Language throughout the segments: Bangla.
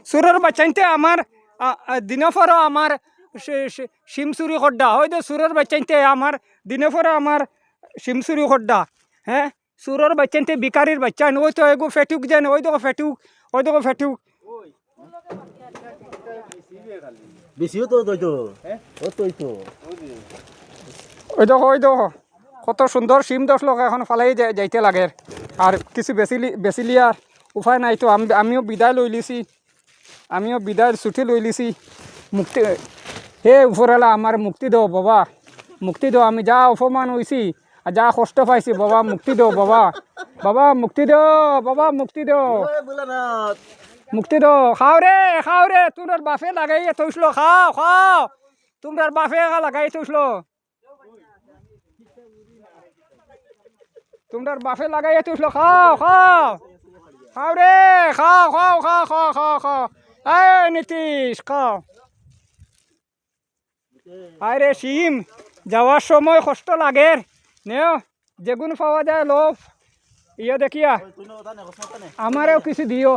সুরের বাচ্চাইতে আমার দিনে পরে আমার সিম চুরি খড্ডা হয়তো সুরের বাচ্চাইতে আমার দিনে পরে আমার সিম চুরি খড্ডা হ্যাঁ সুরের বাচ্চাইতে বিকারির বাচ্চা ওই তো এগো ফেটুক যেন ওই দেখো ফেটুক ওই দেখো ফেটুক বেশিও তো তো ও তো তো ওই দেখো কত সুন্দর সিম 10 লোক এখন ফালাই যাইতে লাগে আর কিছু বেশি লিয়ার উপায় নাই তো আমিও বিদায় লই লিছি আমিও বিদায় ছুটি লই লিছি মুক্তি হে উপরওয়ালা আমার মুক্তি দাও বাবা মুক্তি দাও আমি যা অপমান হয়েছি আর যা কষ্ট পাইছি বাবা মুক্তি দাও বাবা বাবা মুক্তি দাও বাবা মুক্তি দাও মুক্তি দাও খাও রে তোমার বাপে লাগাইয়ে থইছিল খাও তোমার বাপে লাগাই থইছিল তোমার বাপে লাগাইয়ে থইছিল খাও রে খাও এই নীতিশ খাও আরে সিম যাওয়ার সময় কষ্ট লাগে নেও যেগুন পাওয়া যায় লোভ ইয়ে দেখিয়া আমারও কিছু দিও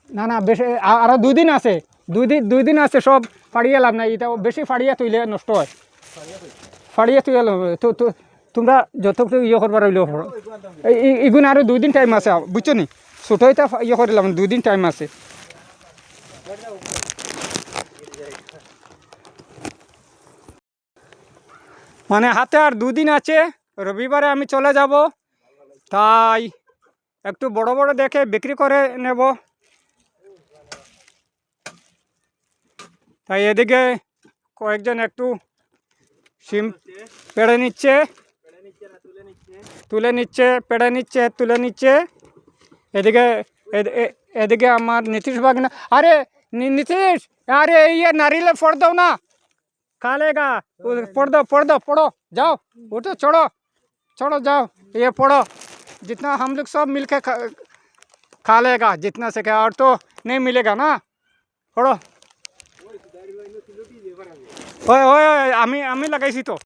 না বেশি আরো 2 দিন আছে 2 দিন আছে সব ফাড়িয়ে লাভ নাই এটা বেশি ফাড়িয়ে তুইলে নষ্ট হয় ফাড়িয়ে তুইলে তো তোমরা যতটুকু ইয়ে করবার রইল এগুন আরো 2 দিন টাইম আছে বুঝছো নি ছোটো এটা ইয়ে করিলাম 2 দিন টাইম আছে মানে হাতে আর 2 দিন আছে রবিবারে আমি চলে যাব তাই একটু বড় দেখে বিক্রি করে নেব তাই এদিকে কয়েকজন একটু সিম পেড়ে নিচ্ছে তুলে নিচ্ছে এদিকে আমার নীতিশ বাগনা আরে নীতিশ আরে ये नारियल फोड़ दो ना खा लेगा फोड़ दो पढ़ो जाओ उठो छोड़ो जाओ ये पढ़ो जितना हम लोग सब मिलके खा लेगा जितना से क्या और तो नहीं मिलेगा ना पढ़ो ओए আমি লাগাইছি তো